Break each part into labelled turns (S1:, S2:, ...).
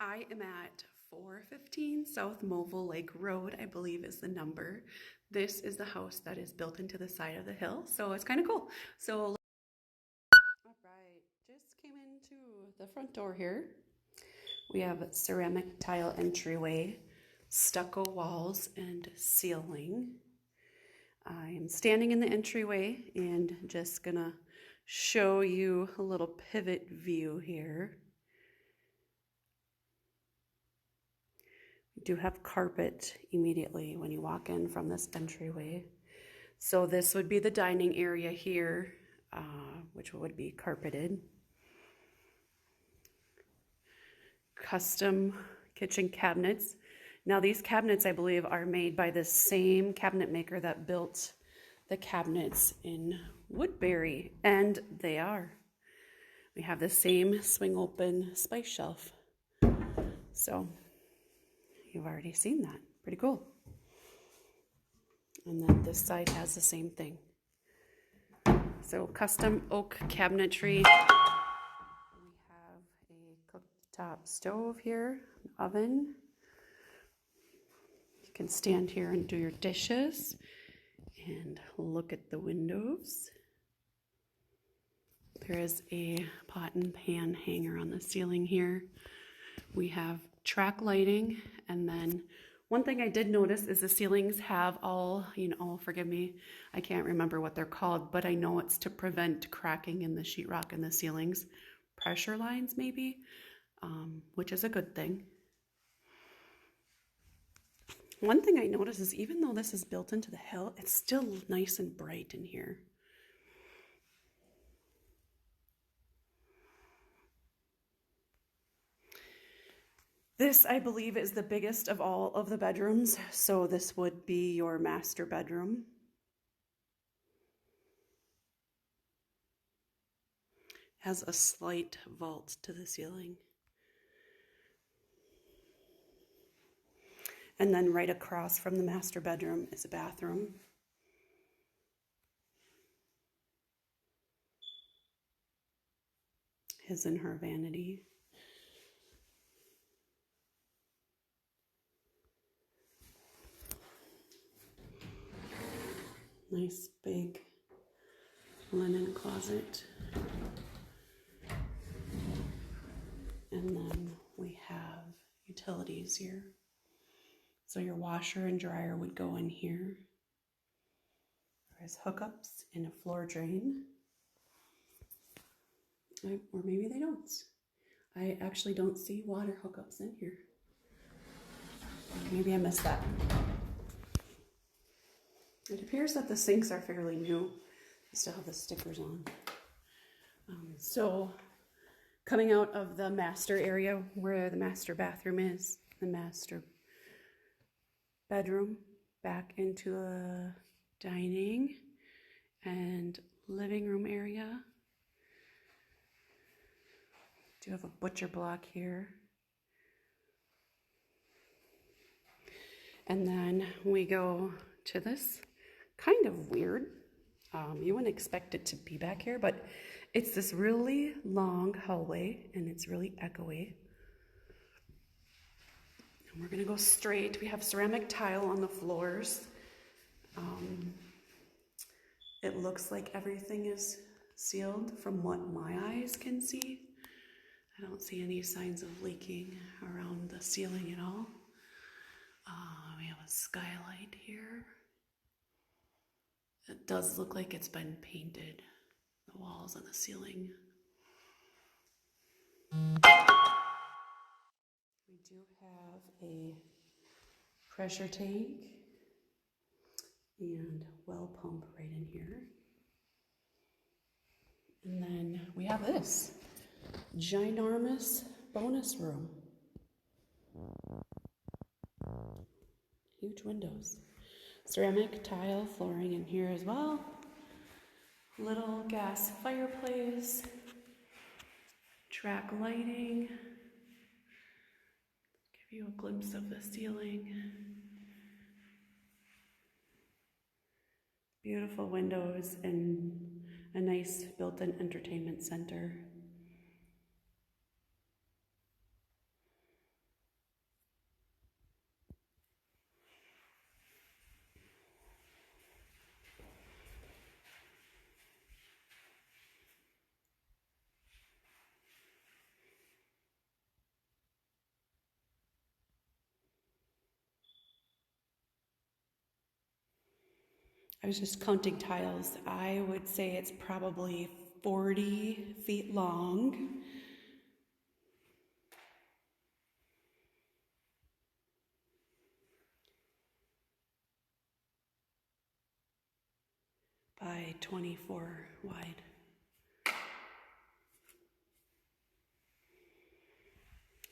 S1: I am at 415 South MOVIL Lk Road, I believe is the number. This is the house that is built into the side of the hill, so it's kind of cool. So, all right, just came into the front door here. We have ceramic tile entryway, stucco walls, and ceiling. I'm standing in the entryway and just gonna show you a little pivot view here. We do have carpet immediately when you walk in from this entryway. So this would be the dining area here, which would be carpeted. Custom kitchen cabinets. Now these cabinets, I believe, are made by the same cabinet maker that built the cabinets in Woodbury, and they are. We have the same swing open spice shelf. So you've already seen that. Pretty cool. And then this side has the same thing. So custom oak cabinetry. We have a cooktop stove here, an oven. You can stand here and do your dishes and look at the windows. There is a pot and pan hanger on the ceiling here. We have track lighting, and then one thing I did notice is the ceilings have all, forgive me, I can't remember what they're called, but I know it's to prevent cracking in the sheetrock in the ceilings. Pressure lines maybe, which is a good thing. One thing I noticed is even though this is built into the hill, it's still nice and bright in here. This, I believe, is the biggest of all of the bedrooms, so this would be your master bedroom. Has a slight vault to the ceiling. And then right across from the master bedroom is a bathroom. His and her vanity. Nice big linen closet. And then we have utilities here. So your washer and dryer would go in here. There's hookups and a floor drain. Or maybe they don't. I actually don't see water hookups in here. Maybe I missed that. It appears that the sinks are fairly new. They still have the stickers on. So coming out of the master area where the master bathroom is, the master bedroom, back into a dining and living room area. Do have a butcher block here. And then we go to this kind of weird. You wouldn't expect it to be back here, but it's this really long hallway and it's really echoey. And we're gonna go straight. We have ceramic tile on the floors. It looks like everything is sealed from what my eyes can see. I don't see any signs of leaking around the ceiling at all. We have a skylight here. It does look like it's been painted, the walls and the ceiling. We do have a pressure tank and well pump right in here. And then we have this ginormous bonus room. Huge windows. Ceramic tile flooring in here as well. Little gas fireplace. Track lighting. Give you a glimpse of the ceiling. Beautiful windows and a nice built-in entertainment center. I was just counting tiles. I would say it's probably 40 feet long by 24 wide.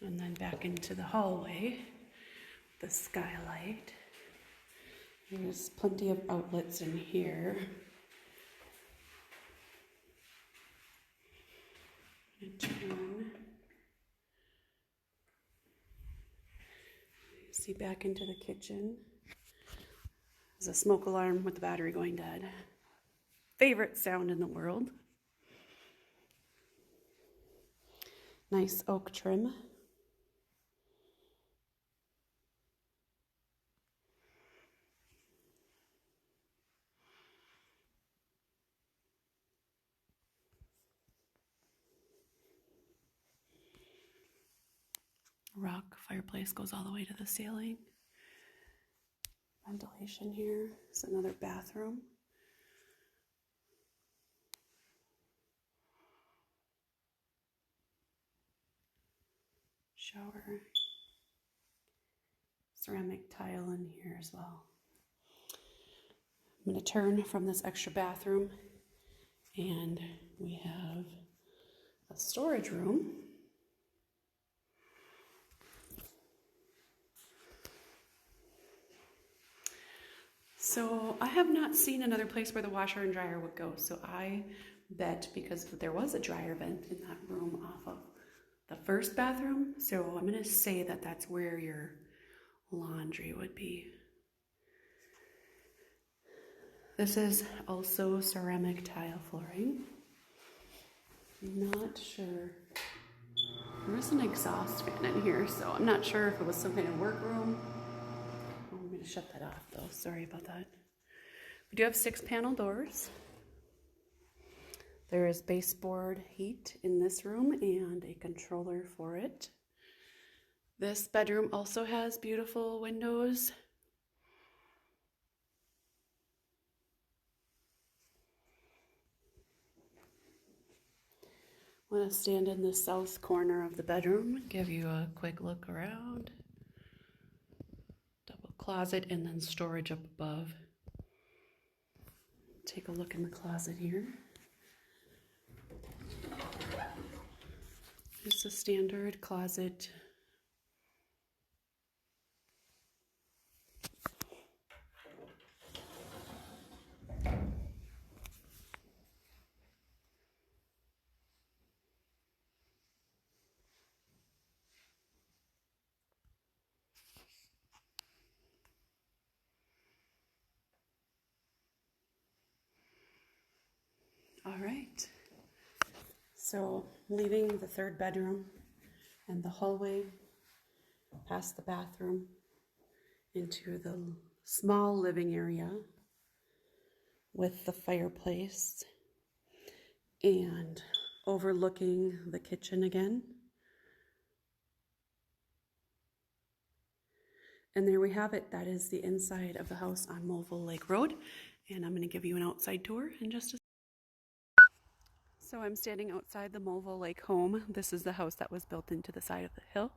S1: And then back into the hallway, the skylight. There's plenty of outlets in here. Turn. See back into the kitchen. There's a smoke alarm with the battery going dead. Favorite sound in the world. Nice oak trim. Rock fireplace goes all the way to the ceiling. Ventilation here. It's another bathroom. Shower. Ceramic tile in here as well. I'm going to turn from this extra bathroom, and we have a storage room. So I have not seen another place where the washer and dryer would go. So I bet, because there was a dryer vent in that room off of the first bathroom, so I'm going to say that that's where your laundry would be. This is also ceramic tile flooring. Not sure. There's an exhaust fan in here, so I'm not sure if it was some kind of workroom. Oh, I'm going to shut that off though. Sorry about that. We do have 6-panel doors. There is baseboard heat in this room and a controller for it. This bedroom also has beautiful windows. I'm going to stand in the south corner of the bedroom, give you a quick look around. Double closet and then storage up above. Take a look in the closet here. Just a standard closet. All right, so leaving the third bedroom and the hallway, past the bathroom, into the small living area with the fireplace and overlooking the kitchen again. And there we have it. That is the inside of the house on MOVIL Lk Rd. And I'm going to give you an outside tour in just a second. So I'm standing outside the MOVIL Lk home. This is the house that was built into the side of the hill.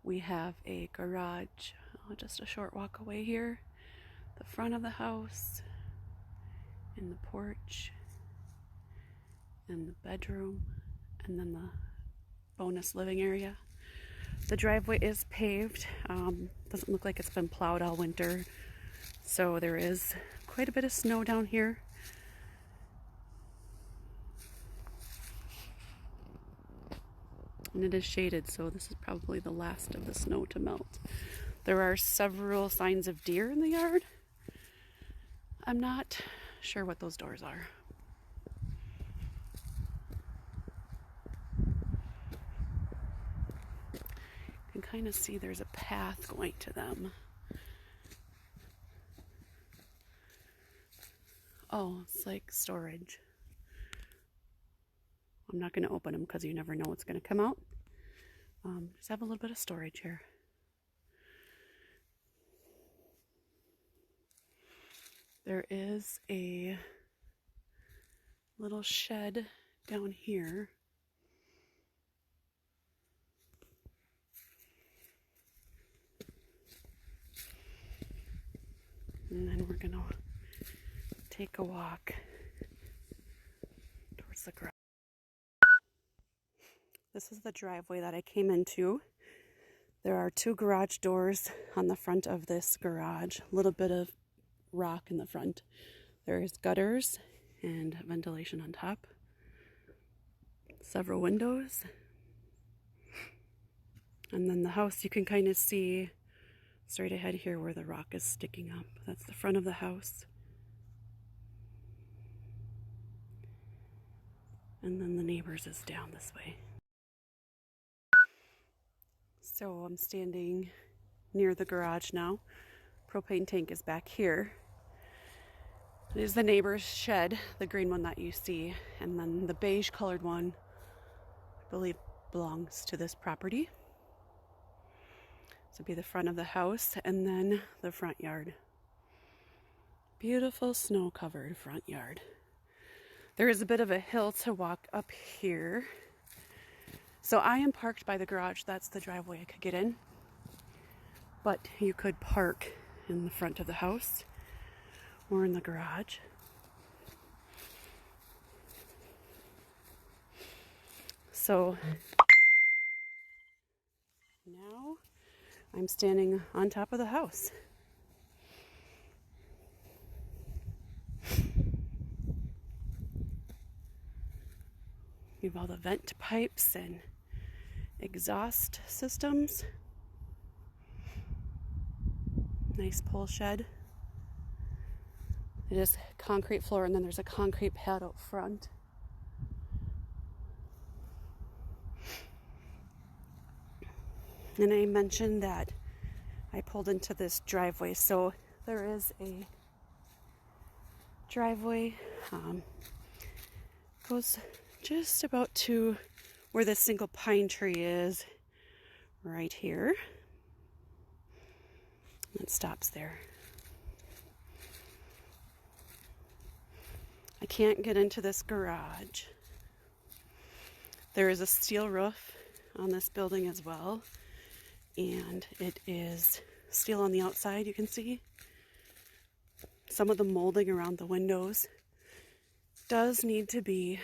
S1: We have a garage just a short walk away here. The front of the house, and the porch, and the bedroom, and then the bonus living area. The driveway is paved. Doesn't look like it's been plowed all winter. So there is quite a bit of snow down here. And it is shaded, so this is probably the last of the snow to melt. There are several signs of deer in the yard. I'm not sure what those doors are. You can kind of see there's a path going to them. Oh, it's like storage. I'm not going to open them because you never know what's going to come out. Just have a little bit of storage here. There is a little shed down here. And then we're gonna take a walk towards the garage. This is the driveway that I came into. There are 2 garage doors on the front of this garage. A little bit of rock in the front. There's gutters and ventilation on top. Several windows. And then the house, you can kind of see straight ahead here where the rock is sticking up. That's the front of the house. And then the neighbors is down this way. So I'm standing near the garage now. Propane tank is back here. It is the neighbor's shed, the green one that you see. And then the beige colored one, I believe, belongs to this property. This would be the front of the house and then the front yard. Beautiful snow-covered front yard. There is a bit of a hill to walk up here. So I am parked by the garage. That's the driveway I could get in. But you could park in the front of the house or in the garage. So now I'm standing on top of the house. You have all the vent pipes and exhaust systems. Nice pole shed. It is concrete floor and then there's a concrete pad out front. And I mentioned that I pulled into this driveway. So there is a driveway. Goes just about to where the single pine tree is, right here. It stops there. I can't get into this garage. There is a steel roof on this building as well, and it is steel on the outside, you can see. Some of the molding around the windows does need to be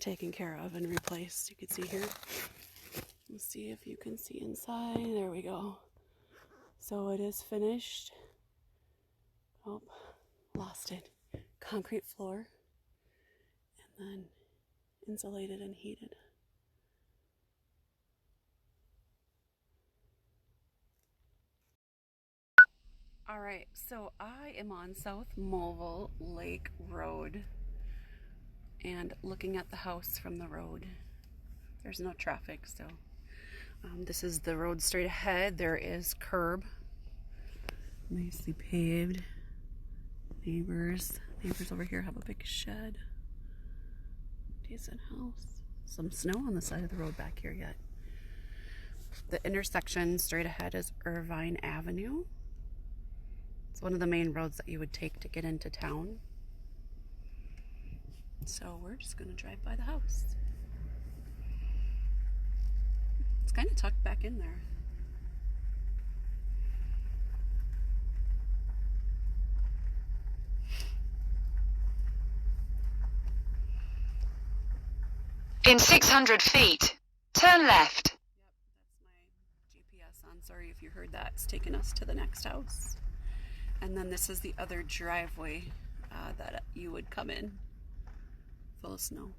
S1: taken care of and replaced. You can see here. Let's see if you can see inside. There we go. So it is finished. Oh, lost it. Concrete floor. And then insulated and heated. All right, so I am on South MOVIL Lk Rd and looking at the house from the road. There's no traffic, so this is the road straight ahead. There is curb, nicely paved. Neighbors over here have a big shed. Decent house. Some snow on the side of the road back here yet. The intersection straight ahead is Irvine Avenue. It's one of the main roads that you would take to get into town. So we're just gonna drive by the house. It's kind of tucked back in there.
S2: In 600 feet, turn left.
S1: Yep, that's my GPS on. Sorry if you heard that. It's taking us to the next house. And then this is the other driveway that you would come in. Full of snow.